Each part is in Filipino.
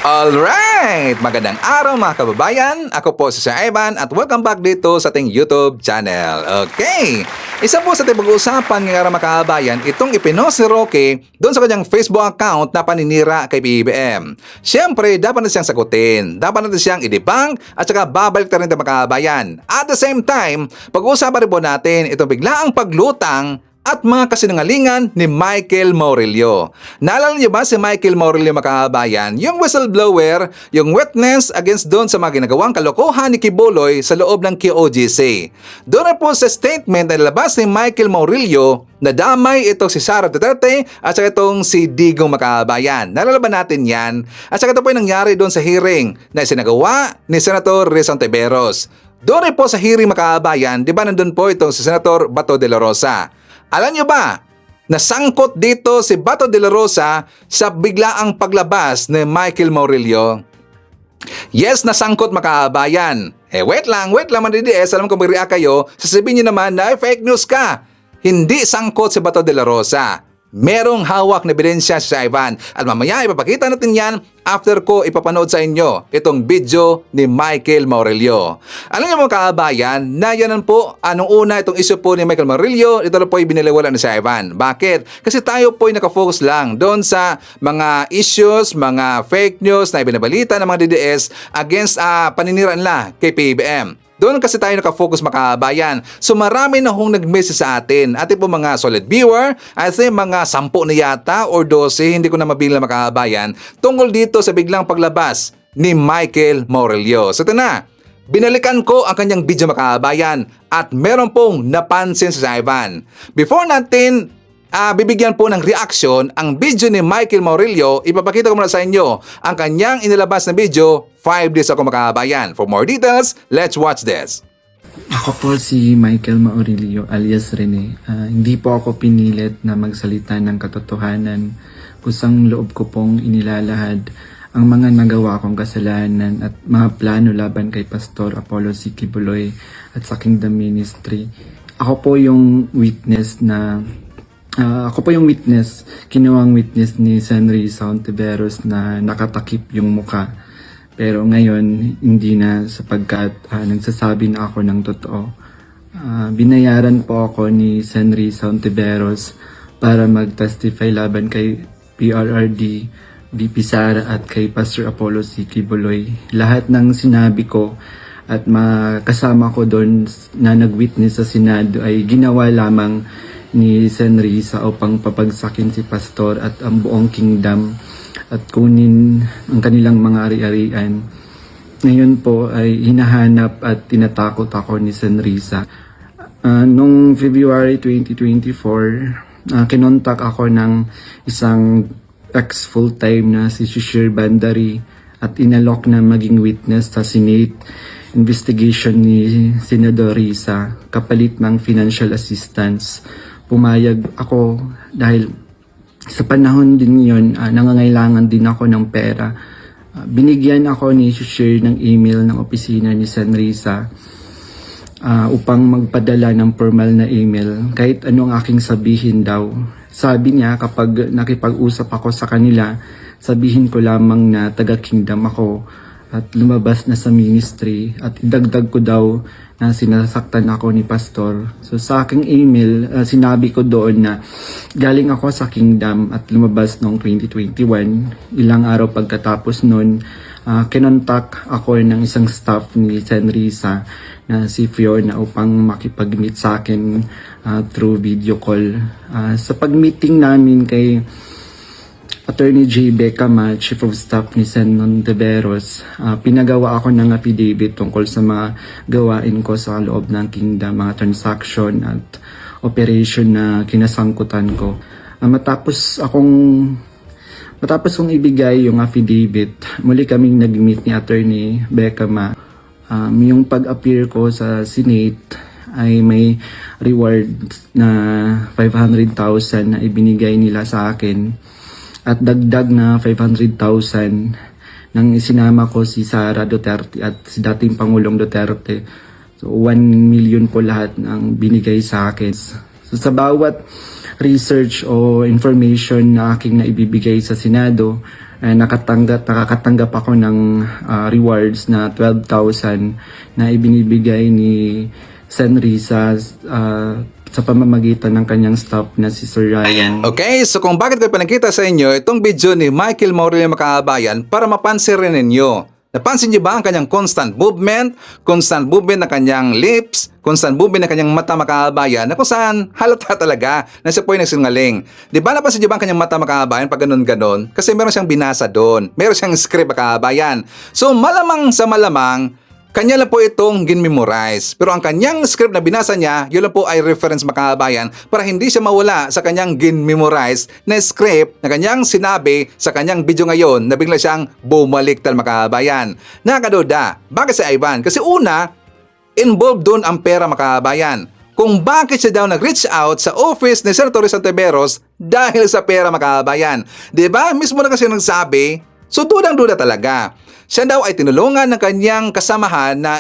Alright! Magandang araw mga kababayan. Ako po si Sir Ivan at welcome back dito sa ating YouTube channel. Okay! Isa po sa ating pag-uusapan ngayong araw mga kababayan, itong ipinost ni Roque doon sa kanyang Facebook account na paninira kay PBBM. Siyempre, dapat na siyang sagutin. Dapat na siyang i-debunk at saka babalik na rin ng mga kababayan. At the same time, pag-uusapan rin po natin itong biglaang paglutang at mga kasinungalingan ni Michael Maurilio. Naalala niyo ba si Michael Maurilio mga kababayan? Yung whistleblower, yung witness against doon sa mga ginagawang kalokohan ni Kibuloy sa loob ng QOGC. Doon na po sa statement na nilabas ni Michael Maurilio na damay ito si Sara Duterte at saka itong si Digong mga kababayan. Naalala ba natin yan? At saka ito po yung nangyari doon sa hearing na isinagawa ni Senator Risa Hontiveros. Doon rin po sa hearing mga kababayan, di ba nandun po itong si Senator Bato de la Rosa. Alam nyo ba, nasangkot dito si Bato de la Rosa sa biglaang paglabas ni Michael Maurilio? Yes, nasangkot mga kababayan. Wait lang mga DDS, alam ko mag-react kayo, sasabihin nyo naman na fake news ka. Hindi sangkot si Bato de la Rosa. Merong hawak na ebidensya si Ivan at mamaya ipapakita natin yan after ko ipapanood sa inyo itong video ni Michael Maurilio. Alam niyo mga kababayan na yan po anong una itong issue po ni Michael Maurilio, ito po ay biniliwala ni si Ivan. Bakit? Kasi tayo po ay nakafocus lang doon sa mga issues, mga fake news na ibinabalita ng mga DDS against paniniraan nila kay PBBM. Doon kasi tayo nakafocus mga kababayan. So marami na hong nag-message sa atin. Ating po mga solid viewer, I think mga 10 na yata or 12, hindi ko na mabilang mga kababayan, tungkol dito sa biglang paglabas ni Michael Maurilio. So ito na, binalikan ko ang kanyang video mga kababayan at meron pong napansin sa Ivan. Before natin bibigyan po ng reaction ang video ni Michael Maurilio, ipapakita ko muna sa inyo ang kanyang inilabas na video 5 days ako mga kababayan. For more details, let's watch this. Ako po si Michael Maurilio alias Rene. Hindi po ako pinilit na magsalita ng katotohanan. Kusang loob ko pong inilalahad ang mga nagawa kong kasalanan at mga plano laban kay Pastor Apollo C. Kibuloy at sa Kingdom Ministry. Ako po yung witness kinuwang witness ni Sen. Risa Hontiveros na nakatakip yung muka. Pero ngayon, hindi na sapagkat nagsasabi na ako ng totoo. Binayaran po ako ni Sen. Risa Hontiveros para mag-testify laban kay PRRD, VP Sara at kay Pastor Apollo C. Kibuloy. Lahat ng sinabi ko at kasama ko doon na nag-witness sa Senado ay ginawa lamang ni Sen. Risa upang papagsakin si Pastor at ang buong kingdom at kunin ang kanilang mga ari-arian. Ngayon po ay hinahanap at tinatakot ako ni Sen. Risa. Noong February 2024, kinontak ako ng isang ex-full-time na si Shishir Bandari at inalok na maging witness sa Senate investigation ni Senador Risa kapalit ng financial assistance. Pumayag ako dahil sa panahon din yun, nangangailangan din ako ng pera. Binigyan ako ni Shishir ng email ng opisina ni Sen. Risa upang magpadala ng formal na email kahit anong aking sabihin daw. Sabi niya kapag nakipag-usap ako sa kanila, sabihin ko lamang na taga-kingdom ako at lumabas na sa ministry at idagdag ko daw na sinasaktan ako ni Pastor. So sa aking email, sinabi ko doon na galing ako sa kingdom at lumabas noong 2021. Ilang araw pagkatapos noon, kinontak ako ng isang staff ni Sen. Risa na si Fiona upang makipag-meet sa akin through video call. Sa pag-meeting namin kay Attorney J. Becama, Chief of Staff ni Sen. Hontiveros, pinagawa ako ng affidavit tungkol sa mga gawain ko sa loob ng kingdom, mga transaction at operation na kinasangkutan ko. Matapos kong ibigay yung affidavit, muli kaming nag-meet ni Attorney Becama. Yung pag-appear ko sa Senate ay may reward na 500,000 na ibinigay nila sa akin. At dagdag na 500,000 nang isinama ko si Sara Duterte at si dating Pangulong Duterte. So 1 million po lahat ang binigay sa akin. So sa bawat research o information na aking naibibigay sa Senado, nakakatanggap ako ng rewards na 12,000 na ibinibigay ni Senri sa pamamagitan ng kanyang staff na si Sir Ryan. Okay, so kung bakit ko pinakita sa inyo itong video ni Michael Morillo Makabayan para mapansin rin ninyo. Napansin niyo ba ang kanyang constant movement ng kanyang lips, constant movement ng kanyang mata Makabayan, na kung saan halata talaga na siya po ay nagsinungaling. Di ba napansin niyo ba ang kanyang mata Makabayan pag ganun-ganon? Kasi meron siyang binasa doon, meron siyang script Makabayan. So malamang sa malamang, kanya lang po itong gin-memorize. Pero ang kanyang script na binasa niya, yun lang po ay reference Makabayan para hindi siya mawala sa kanyang gin-memorize na script na kanyang sinabi sa kanyang video ngayon na bigla siyang bumaliktad Makabayan. Nakakaduda. Bakit si Ivan? Kasi una, involved doon ang pera Makabayan. Kung bakit siya daw nag-reach out sa office ni Senator Santiveros dahil sa pera Makabayan. Diba? Mismo na kasi nagsabi, so dudang-duda talaga. Siya daw ay tinulungan ng kanyang kasamahan na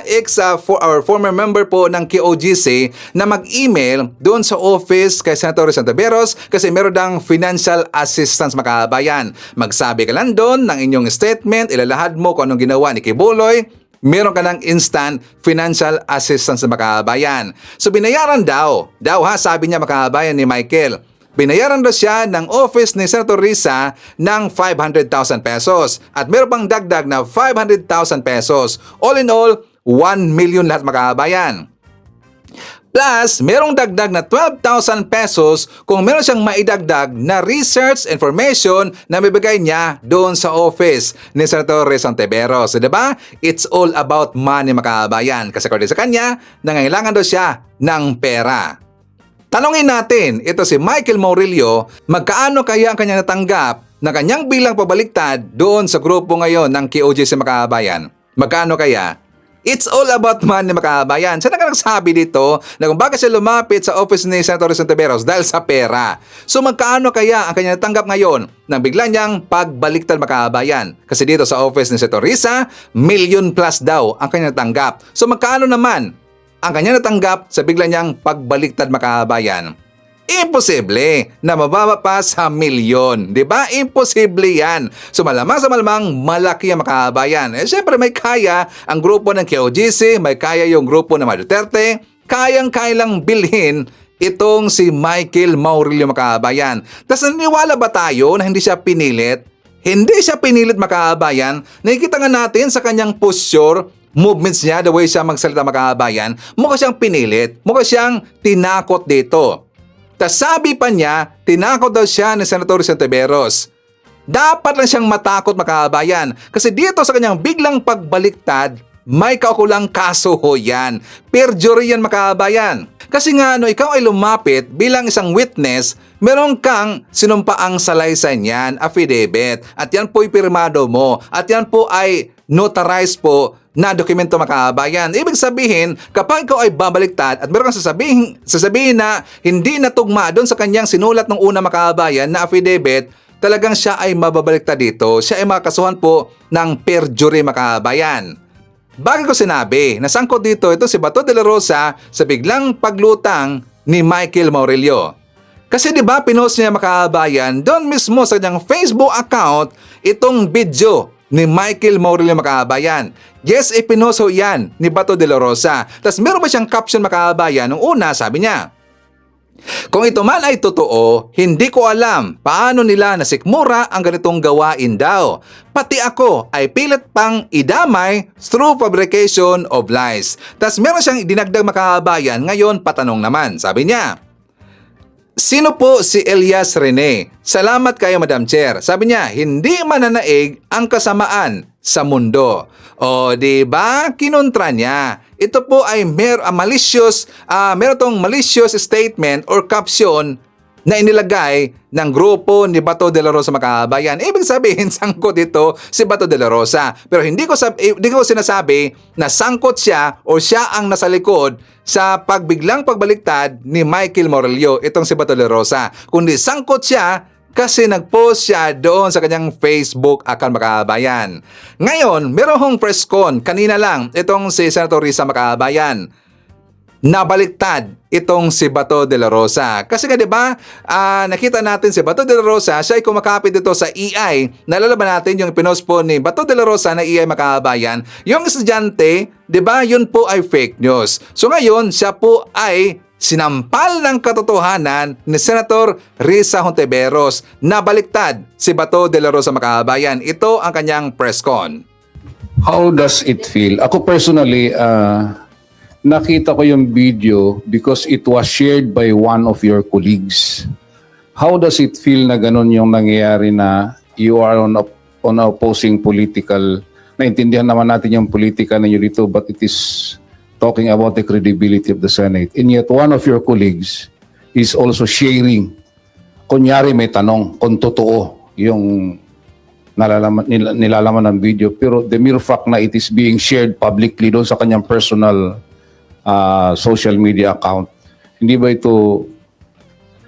former member po ng KOGC na mag-email doon sa office kay Senator Santiveros kasi meron dang financial assistance Makabayan. Magsabi ka lang doon ng inyong statement, ilalahad mo kung anong ginawa ni Kibuloy, meron ka ng instant financial assistance na Makabayan. So binayaran daw sabi niya Makabayan ni Michael. Binayaran daw siya ng office ni Senator Risa ng 500,000 pesos at meron pang dagdag na 500,000 pesos. All in all, 1 million lahat Makabayan. Plus, merong dagdag na 12,000 pesos kung meron siyang maidagdag na research information na bibigay niya doon sa office ni Senator Risa Ontiveros. So, diba? It's all about money Makabayan. Kasi according sa kanya, nangailangan daw siya ng pera. Tanungin natin, ito si Michael Morillo, magkaano kaya ang kanyang natanggap na kanyang bilang pabaliktad doon sa grupo ngayon ng KOGC Makabayan? Magkano kaya? It's all about money Makabayan. Siya nagsabi dito na kung bakit siya lumapit sa office ni Senator Santiveros dahil sa pera. So magkaano kaya ang kanyang natanggap ngayon nang bigla niyang pagbaliktad Makabayan? Kasi dito sa office ni Senator Risa, million plus daw ang kanyang natanggap. So magkaano naman ang kanya natanggap sa bigla niyang pagbaliktad Makabayan? Imposible na mababa pa sa milyon. Diba? Imposible yan. So malamang sa malamang malaki ang Makabayan. Siyempre may kaya ang grupo ng KOGC, may kaya yung grupo ng Duterte, kayang-kaya lang bilhin itong si Michael Morillo Makabayan. Tapos naniniwala ba tayo na hindi siya pinilit? Hindi siya pinilit Makabayan. Nakikita nga natin sa kanyang posture, movements niya, the way siya magsalita Makabayan, mukha siyang pinilit, mukha siyang tinakot dito. Tas sabi pa niya, tinakot daw siya ni Senator Santiveros. Dapat lang siyang matakot Makabayan kasi dito sa kanyang biglang pagbaliktad, may kaukulang kaso ho yan. Perjury yan Makabayan. Kasi nga ikaw ay lumapit bilang isang witness, meron kang sinumpaang salaysay niyan, affidavit, at yan po ay pirmado mo, at yan po ay notarized po na dokumento Makabayan. Ibig sabihin, kapag ikaw ay babaliktad at meron kang sasabihin na hindi natugma doon sa kanyang sinulat ng una Makabayan na affidavit, talagang siya ay mababaliktad dito. Siya ay makakasuhan po ng perjury Makabayan. Bakit ko sinabi, nasangkot dito ito si Bato de la Rosa sa biglang paglutang ni Michael Morillo. Kasi di ba pinost niya Makabayan doon mismo sa kanyang Facebook account itong video ni Michael Morillo Makabayan. Yes, ipinoso yan ni Bato de la Rosa. Tapos meron ba siyang caption Makabayan? Nung una, sabi niya, kung ito man ay totoo, hindi ko alam paano nila nasikmura ang ganitong gawain daw. Pati ako ay pilit pang idamay through fabrication of lies. Tapos meron siyang dinagdag Makabayan, ngayon patanong naman. Sabi niya, sino po si Elias Rene? Salamat kayo Madam Chair. Sabi niya, hindi mananaig ang kasamaan sa mundo. O di ba? Kinontra niya. Ito po ay meron tong malicious statement or caption na inilagay ng grupo ni Bato de la Rosa Makabayan. Ibig sabihin, sangkot ito si Bato de la Rosa. Pero hindi ko sinasabi na sangkot siya o siya ang nasa likod sa pagbiglang pagbaliktad ni Michael Morillo, itong si Bato de la Rosa. Kundi sangkot siya kasi nag-post siya doon sa kanyang Facebook account Makabayan. Ngayon, meron hong press con kanina lang itong si Senator Risa Makabayan. nabaliktad itong si Bato de la Rosa. Kasi nga 'di ba, nakita natin si Bato de la Rosa, siya ay kumakapit dito sa EI. Nalalaman natin yung pinost po ni Bato de la Rosa na EI Makabayan. Yung estudyante, 'di ba, yun po ay fake news. So ngayon, siya po ay sinampal ng katotohanan ni Senator Risa Hontiveros na baliktad si Bato de la Rosa Makabayan. Ito ang kanyang press con. How does it feel? Ako personally, nakita ko yung video because it was shared by one of your colleagues. How does it feel na ganun yung nangyayari na you are on opposing political, naintindihan naman natin yung politika ninyo dito, but it is talking about the credibility of the Senate. And yet one of your colleagues is also sharing, kunyari may tanong kung totoo yung nilalaman ng video, pero the mere fact na it is being shared publicly doon sa kanyang personal social media account, hindi ba ito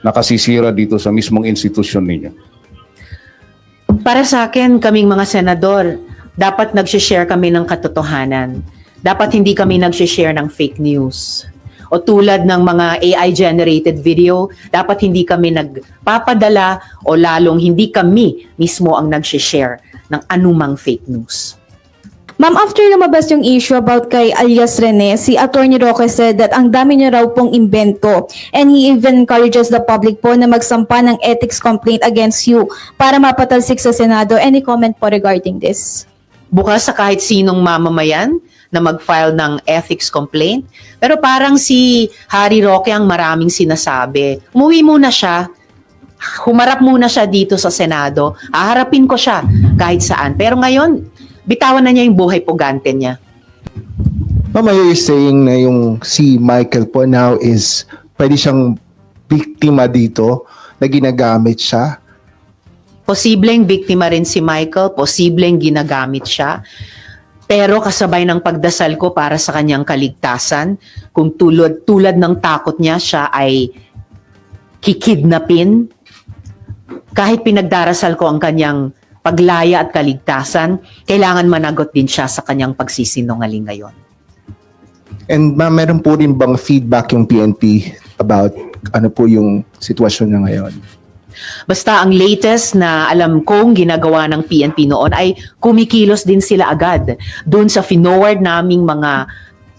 nakasisira dito sa mismong institusyon ninyo? Para sa akin, kaming mga senador, dapat nag-share kami ng katotohanan. Dapat hindi kami nag-share ng fake news. O tulad ng mga AI-generated video, dapat hindi kami nagpapadala o lalong hindi kami mismo ang nag-share ng anumang fake news. Ma'am, after lumabas yung issue about kay alias Rene, si Attorney Roque said that ang dami niya raw pong imbento, and he even encourages the public po na magsampa ng ethics complaint against you para mapatalsik sa Senado. Any comment po regarding this? Bukas sa kahit sinong mamamayan na mag-file ng ethics complaint. Pero parang si Harry Roque ang maraming sinasabi. Umuwi muna siya, humarap muna siya dito sa Senado, haharapin ko siya kahit saan. Pero ngayon, bitawan na niya yung buhay pugante niya. Ma'am, are you saying na yung si Michael po now is pwede siyang biktima dito na ginagamit siya? Posibleng biktima rin si Michael, posibleng ginagamit siya. Pero kasabay ng pagdasal ko para sa kanyang kaligtasan, kung tulad ng takot niya, siya ay kikidnapin, kahit pinagdarasal ko ang kanyang paglaya at kaligtasan, kailangan managot din siya sa kanyang pagsisinungaling ngayon. And ma'am, meron po rin bang feedback yung PNP about ano po yung sitwasyon niya ngayon? Basta ang latest na alam kong ginagawa ng PNP noon ay kumikilos din sila agad doon sa finoward naming mga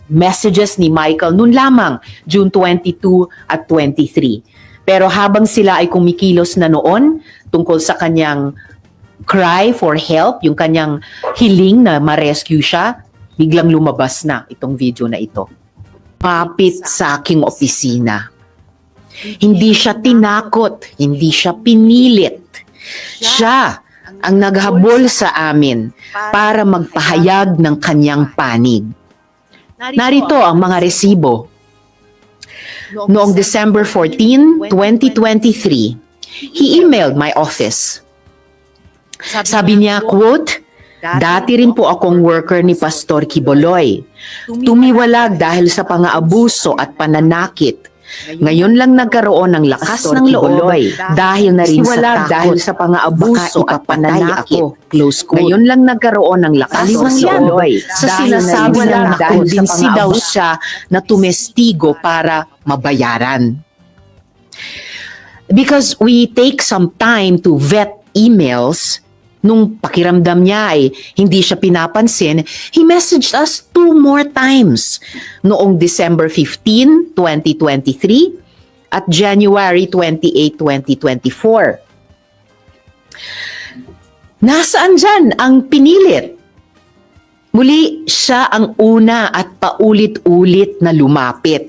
messages ni Michael noon lamang, June 22 at 23. Pero habang sila ay kumikilos na noon tungkol sa kanyang cry for help, yung kanyang hiling na ma-rescue siya, biglang lumabas na itong video na ito. Papit sa aking opisina. Hindi siya tinakot, hindi siya pinilit. Siya ang naghabol sa amin para magpahayag ng kanyang panig. Narito ang mga resibo. Noong December 14, 2023, he emailed my office. Sabi niya, quote, "Dati rin po akong worker ni Pastor Quiboloy. Tumiwalag dahil sa pang-aabuso at pananakit. Ngayon lang nagkaroon ng lakas ng loob dahil na rin sa takot dahil sa pang-aabuso at pananakit. Close quote. Ngayon lang nagkaroon ng lakas ng loob sa sinasabi lang dahil kumbinsi daw siya na tumestigo para mabayaran. Because we take some time to vet emails, nung pakiramdam niya ay hindi siya pinapansin, he messaged us 2 more times noong December 15, 2023 at January 28, 2024. Nasaan dyan ang pinilit? Muli, siya ang una at paulit-ulit na lumapit.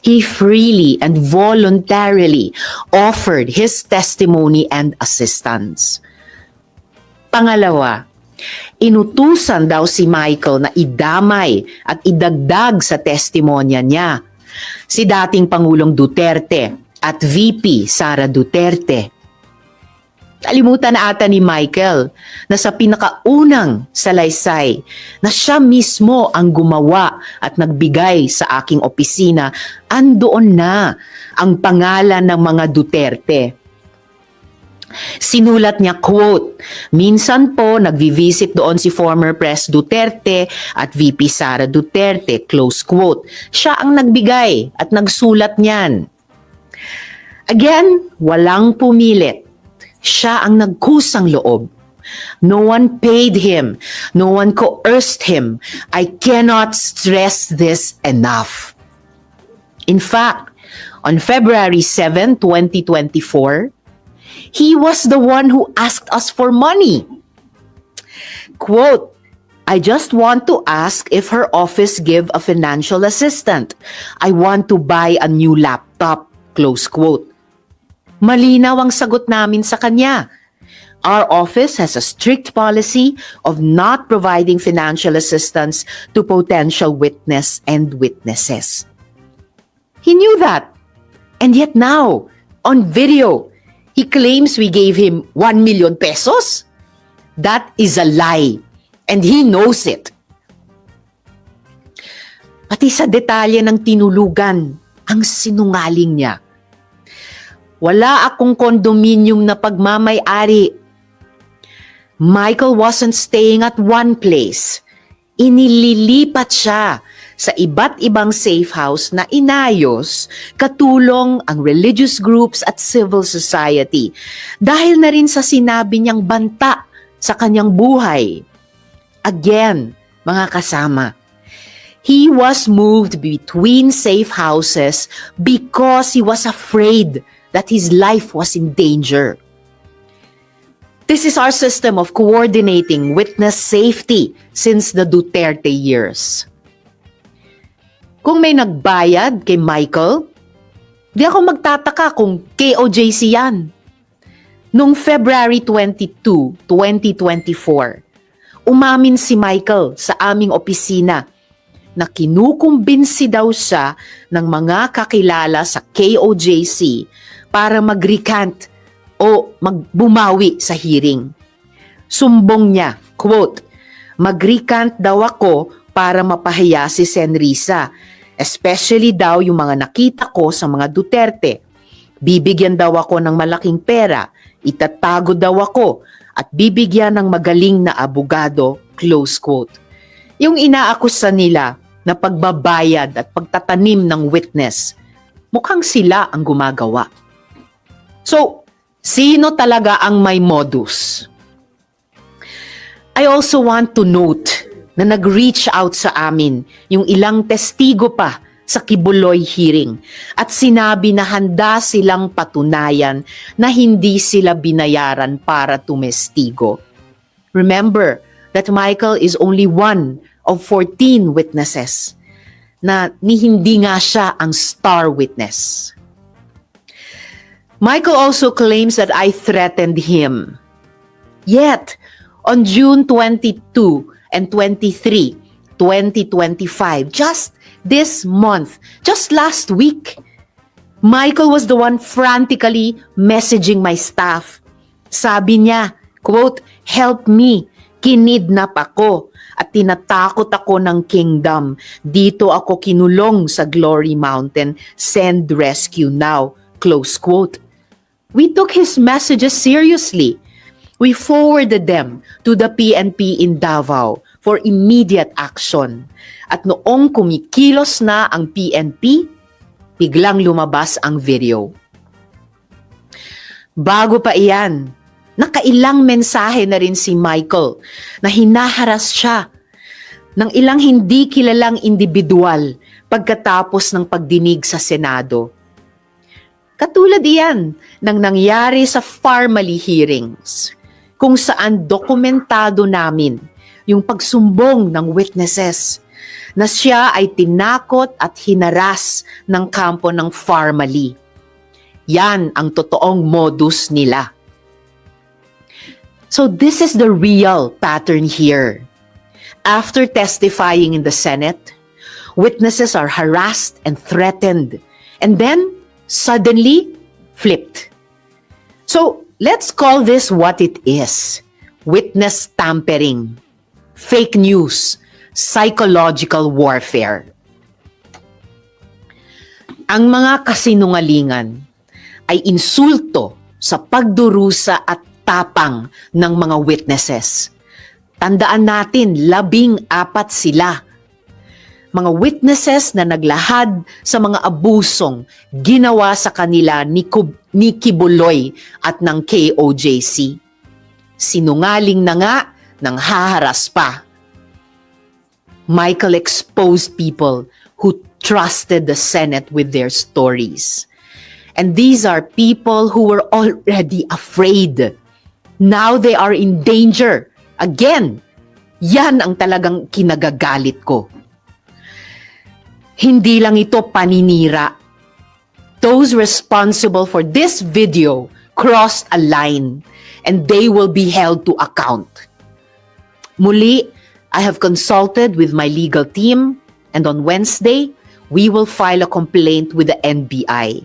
He freely and voluntarily offered his testimony and assistance. Pangalawa, inutusan daw si Michael na idamay at idagdag sa testimonya niya si dating Pangulong Duterte at VP Sara Duterte. Kalimutan na ata ni Michael na sa pinakaunang salaysay na siya mismo ang gumawa at nagbigay sa aking opisina, andoon na ang pangalan ng mga Duterte. Sinulat niya, quote, "Minsan po nagvi-visit doon si former Pres Duterte at VP Sara Duterte," close quote. Siya ang nagbigay at nagsulat niyan. Again, walang pumilit. Siya ang nagkusang loob. No one paid him. No one coerced him. I cannot stress this enough. In fact, on February 7, 2024, he was the one who asked us for money. Quote, "I just want to ask if her office give a financial assistant. I want to buy a new laptop." Close quote. Malinaw ang sagot namin sa kanya. Our office has a strict policy of not providing financial assistance to potential witness and witnesses. He knew that. And yet now, on video, he claims we gave him 1 million pesos? That is a lie. And he knows it. Pati sa detalye ng tinulugan, ang sinungaling niya. Wala akong kondominium na pagmamay-ari. Michael wasn't staying at one place. Inililipat siya sa iba't ibang safe house na inayos katulong ang religious groups at civil society dahil na rin sa sinabi niyang banta sa kanyang buhay. Again, mga kasama, he was moved between safe houses because he was afraid that his life was in danger. This is our system of coordinating witness safety since the Duterte years. Kung may nagbayad kay Michael, di ako magtataka kung KOJC yan. Noong February 22, 2024, umamin si Michael sa aming opisina na kinukumbinsi daw siya ng mga kakilala sa KOJC para mag-recant o magbumawi sa hearing. Sumbong niya, quote, "Mag-recant daw ako para mapahiya si Senrisa, especially daw yung mga nakita ko sa mga Duterte. Bibigyan daw ako ng malaking pera, itatago daw ako, at bibigyan ng magaling na abogado," close quote. Yung inaakusa nila na pagbabayad at pagtatanim ng witness, mukhang sila ang gumagawa. So, sino talaga ang may modus? I also want to note na nag-reach out sa amin yung ilang testigo pa sa Kibuloy hearing at sinabi na handa silang patunayan na hindi sila binayaran para tumestigo. Remember that Michael is only one of 14 witnesses na hindi nga siya ang star witness. Michael also claims that I threatened him. Yet, on June 22 and 23, 2025, just this month, just last week, Michael was the one frantically messaging my staff. Sabi niya, quote, "Help me, kinidnap ako at tinatakot ako ng kingdom. Dito ako kinulong sa Glory Mountain. Send rescue now," close quote. We took his messages seriously. We forwarded them to the PNP in Davao for immediate action. At noong kumikilos na ang PNP, biglang lumabas ang video. Bago pa iyan, nakailang mensahe na rin si Michael na hinaharas siya ng ilang hindi kilalang individual pagkatapos ng pagdinig sa Senado. Katulad iyan ng nangyari sa Farmally hearings, kung saan dokumentado namin yung pagsumbong ng witnesses na siya ay tinakot at hinaras ng kampo ng Farmally. Yan ang totoong modus nila. So this is the real pattern here. After testifying in the Senate, witnesses are harassed and threatened, and then suddenly flipped. So let's call this what it is: witness tampering, fake news, psychological warfare. Ang mga kasinungalingan ay insulto sa pagdurusa at tapang ng mga witnesses. Tandaan natin, 14 sila. Mga witnesses na naglahad sa mga abusong ginawa sa kanila ni Kibuloy at ng KOJC. Sinungaling na nga nang haharas pa. Michael exposed people who trusted the Senate with their stories. And these are people who were already afraid. Now they are in danger. Again, yan ang talagang kinagagalit ko. Hindi lang ito paninira. Those responsible for this video crossed a line and they will be held to account. Muli, I have consulted with my legal team and on Wednesday, we will file a complaint with the NBI.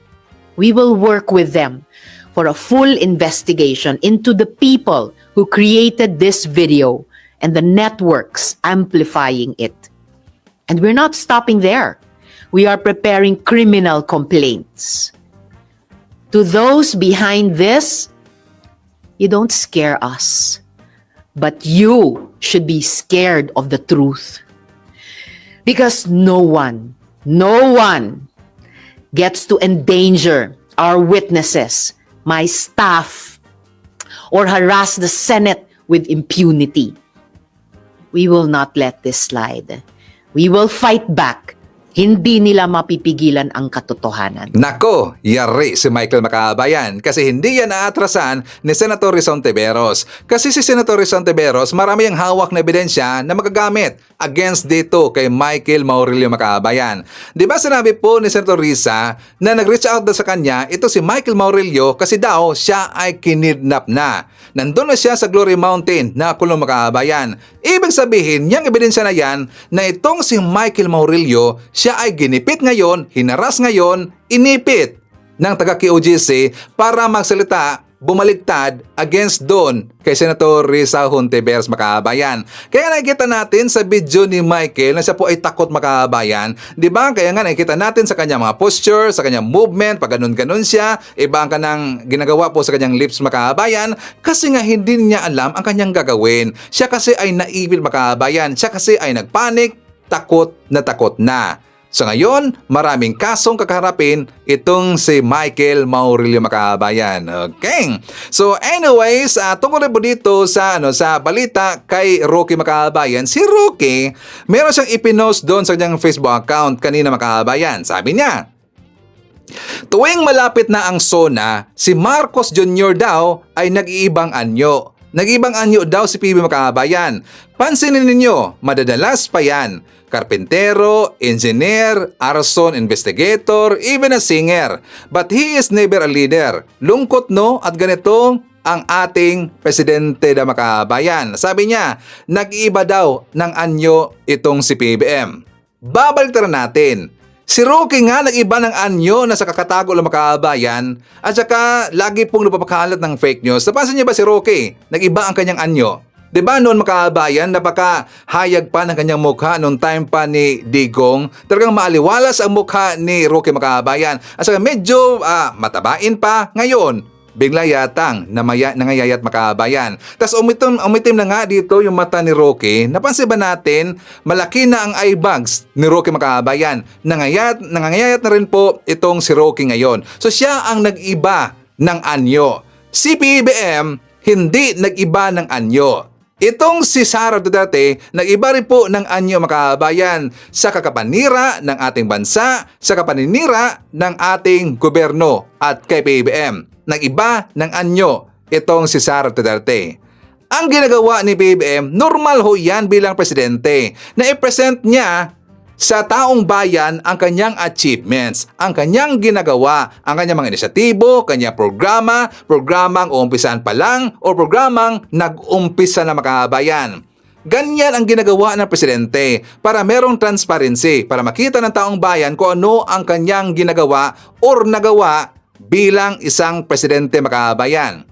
We will work with them for a full investigation into the people who created this video and the networks amplifying it. And we're not stopping there. We are preparing criminal complaints. To those behind this, you don't scare us, but you should be scared of the truth. Because no one gets to endanger our witnesses, my staff, or harass the Senate with impunity. We will not let this slide. We will fight back. Hindi nila mapipigilan ang katotohanan. Nako, yari si Michael Makabayan kasi hindi yan naatrasan ni Senator Rizon Tiveros. Kasi si Senator Rizon Tiveros marami ang hawak na ebidensya na magagamit against dito kay Michael Maurilio Makabayan. Di ba sinabi po ni Senator Risa na nag-reach out na sa kanya ito si Michael Maurilio kasi daw siya ay kinidnap na. Nandun na siya sa Glory Mountain na kulong Makabayan. Ibig sabihin, yung ebidensya na yan na itong si Michael Maurilio, siya ay ginipit ngayon, hinaras ngayon, inipit ng taga-KOJC para magsalita, bumaligtad against doon kay Senator Risa Hontiveros Makabayan. Kaya nakikita natin sa video ni Michael na siya po ay takot Makabayan. Di ba? Kaya nga nakikita natin sa kanyang mga posture, sa kanyang movement, pag ganun-ganun siya, iba ang kanang ginagawa po sa kanyang lips Makabayan kasi nga hindi niya alam ang kanyang gagawin. Siya kasi ay naibil Makabayan. Siya kasi ay nagpanik, takot na. So ngayon, maraming kasong kakaharapin itong si Michael Maurilio Makabayan. Okay. So anyways, tungkol rin po dito sa balita kay Rocky Makabayan. Si Rocky, meron siyang ipinost doon sa kanyang Facebook account kanina Makabayan. Sabi niya, tuwing malapit na ang SONA, si Marcos Jr. daw ay nag-iibang anyo. Nag-ibang anyo daw si PB Makabayan. Pansinin ninyo, madadalas pa yan. Karpentero, engineer, arson investigator, even a singer. But he is never a leader. Lungkot no at ganito ang ating presidente na Makabayan. Sabi niya, nag-iiba daw ng anyo itong si PBM. Babaliktaran natin. Si Rocky nga nag-iba ng anyo na sa kakatago ng Makabayan at saka lagi pong napapakalat ng fake news. Napansin niyo ba si Rocky? Nag-iba ang kanyang anyo. Diba noon Makabayan, napaka-hayag pa ng kanyang mukha noong time pa ni Digong. Talagang maaliwalas ang mukha ni Rocky Makabayan. At saka medyo matabain pa ngayon. Bigla yatang nangayayat Makabayan. Tapos umitim na nga dito yung mata ni Rocky. Napansin ba natin, malaki na ang eye bags ni Rocky Makabayan. Nangangayayat na rin po itong si Rocky ngayon. So siya ang nag-iba ng anyo. Si PBM, hindi nag-iba ng anyo. Itong si Sara Duterte, nag-iba rin po ng anyo Makabayan sa kakapanira ng ating bansa, sa kapaninira ng ating gobyerno at kay PBM. Nag-iba ng anyo itong si Sara Duterte. Ang ginagawa ni PBM, normal ho yan bilang presidente na i-present niya sa taong bayan ang kanyang achievements, ang kanyang ginagawa, ang kanyang mga inisyatibo, kanyang programang uumpisan pa lang o programang nag-umpisa na Makabayan. Ganyan ang ginagawa ng presidente para merong transparency, para makita ng taong bayan kung ano ang kanyang ginagawa or nagawa bilang isang presidente Makabayan.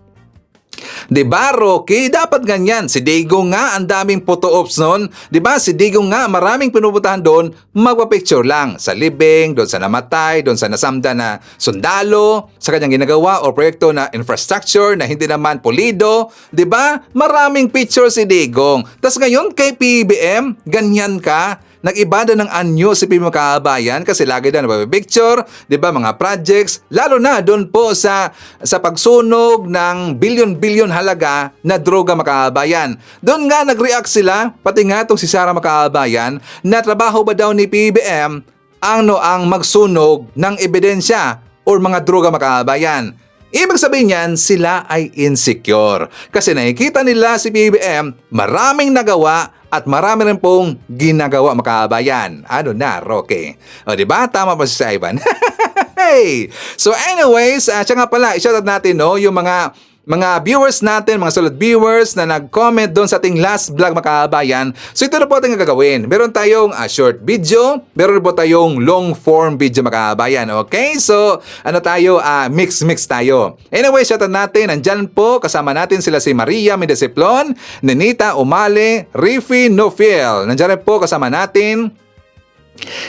Diba, Rocky? Dapat ganyan. Si Digo nga, ang daming photo-ops nun. Diba? Si Digo nga, maraming pinupuntahan doon, magpa-picture lang. Sa libing, doon sa namatay, doon sa nasamda na sundalo, sa kanyang ginagawa o proyekto na infrastructure na hindi naman pulido. Diba? Maraming picture si Digong. Tapos ngayon, kay PBM, ganyan ka. Nag-ibada ng anyo si PBM Kabayan kasi lagi daw nababicture, di ba, mga projects, lalo na doon po sa pagsunog ng bilyon-bilyon halaga na droga Makabayan. Doon nga nag-react sila, pati nga itong si Sara Makabayan, na trabaho ba daw ni PBM ang magsunog ng ebidensya o mga droga Makabayan. Ibig sabihin niyan, sila ay insecure. Kasi nakikita nila si PBM, maraming nagawa at marami rin pong ginagawa Makabayan. Ano na, Roque? O diba? Tama pa si Ivan. Hey! So anyways, siya nga pala, i-shoutout natin yung mga viewers natin, mga solid viewers na nag-comment doon sa ating last vlog Makabayan. So ito na po ating gagawin. Meron tayong short video, meron po tayong long form video Makabayan. Okay? So mix tayo. Anyway, shoutout natin. Nandyan po, kasama natin sila si Maria Mendesiplon, Nenita Umale, Riffy Nofiel. Nandyan rin po kasama natin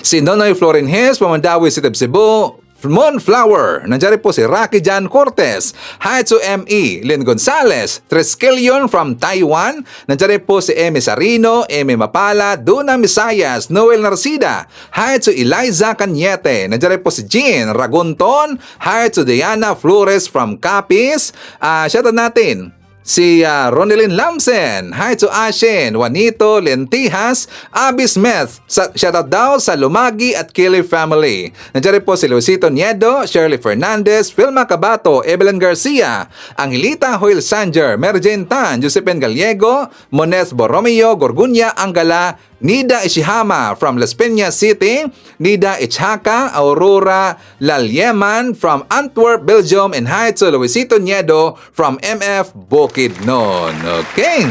si Nonoy Florenhes, Pamandawi City of Cebu, Moonflower. Nandiyan rin po si Rocky Jan Cortez, Haitsu M.E., Lynn Gonzalez, Triskelion from Taiwan. Nandiyan rin po si Emi Sarino, Emi Mapala, Duna Misayas, Noel Narcida, Haitsu Eliza Cañete. Nandiyan rin po si Jean Ragunton, Haitsu Diana Flores from Capiz. Shoutout natin si Ronelyn Lamsen, hi to Ashen, Juanito Lentijas, Abby Smith, shoutout daw sa Lumagi at Kelly family. Nandiyan rin po si Luisito Niedo, Shirley Fernandez, Wilma Cabato, Evelyn Garcia, Angelita Hoyle Sanger, Merjen Tan, Josephine Gallego, Mones Borromeo, Gorgunya Angala, Nida Ishihama from Las Piñas City, Nida Ichhaka, Aurora Lalyeman from Antwerp, Belgium, and hi to Luisito Niedo from MF Bukidnon. Okay.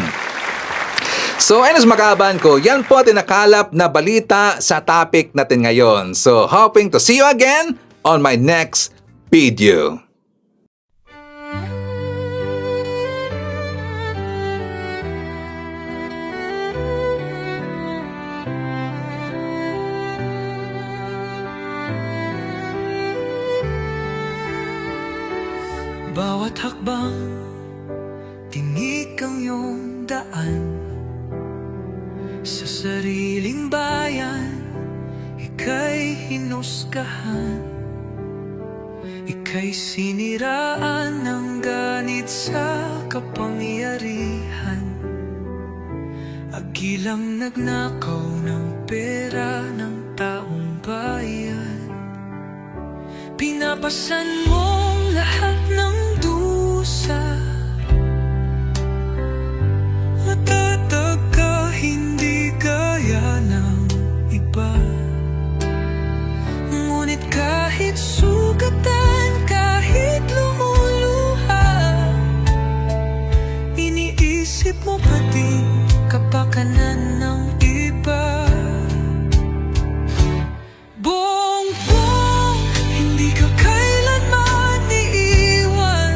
So, ayun Makaban ko, yan po tinakalap na balita sa topic natin ngayon. So, hoping to see you again on my next video. Bawat hakbang, tinik ang iyong daan. Sa sariling bayan, ika'y hinusgahan. Ika'y siniraan ng ganit sa kapangyarihan. Agilang nagnakaw ng pera ng taong bayan. Pinapasan mong lahat ng dusa. Matatag ka, hindi gaya ng iba. Ngunit kahit sugatan, kahit lumuluha, iniisip mo pa din kapakanan ng iba. Bongbong, hindi ka kailanman iiwan.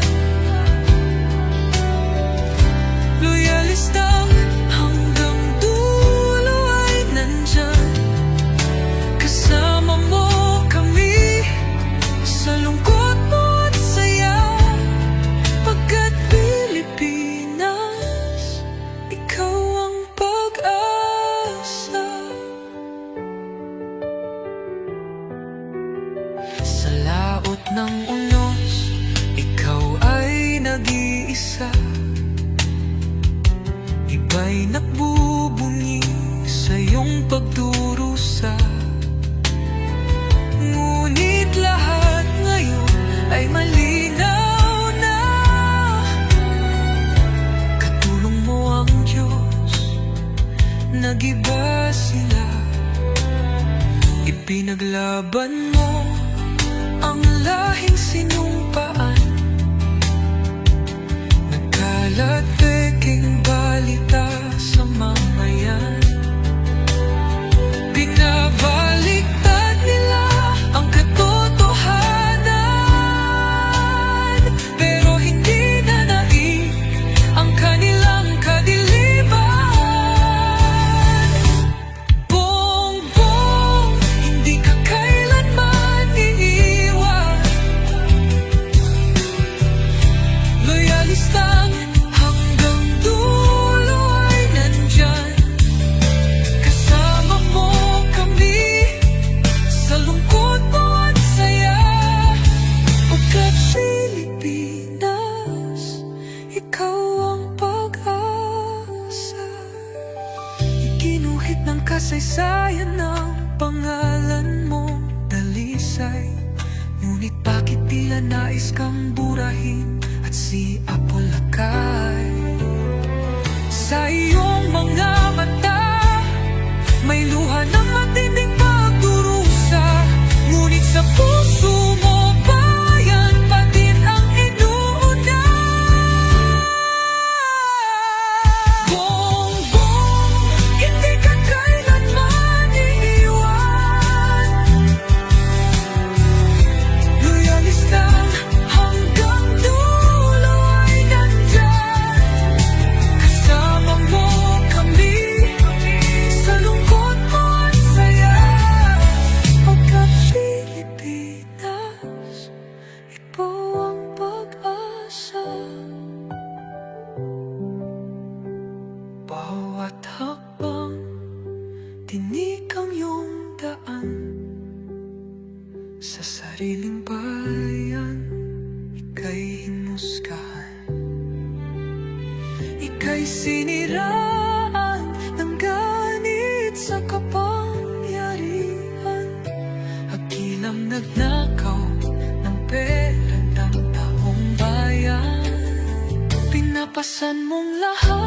Loyalista hanggang dulo ay nandyan. Kasama mo kami sa lungkot mo at saya. Pagkat Pilipinas, ikaw ang pag-asa. Sa laot ng unos, ikaw ay nag-iisa. Iba'y nagbubunyi sa iyong pagdurusa. Ngunit lahat ngayon ay malinaw na. Katulong mo ang Diyos, nag-iba sila. Ipinaglaban mo ang lahing sinumpaan. Nagkalat peking balita sa mamayan. Binabaliktad nila ang katotohanan, pero hindi na naibig Git ng kasaysayan ng pangalan mo dalisay. Ngunit bakit tila nais kang burahin at si Apolacay? Sa iyong mga mata may luha ng matinding pagdurusa. Ngunit sa puso mo bayan pa din ang inuuna. Bongbong, hindi ka kailanman iiwan. Loyalista hanggang dulo ay nandyan. Kasama mo kami sa lungkot mo at saya. Pagkat Pilipinas, ikaw ang pag-asa. Bawat hakbang, tinik ang iyong daan. Sa sariling bayan, ika'y hinusgahan. Ika'y siniraan ng ganit sa kapangyarihan. Hakilang nagnakaw ng pera ng taong bayan. Pinapasan mong lahat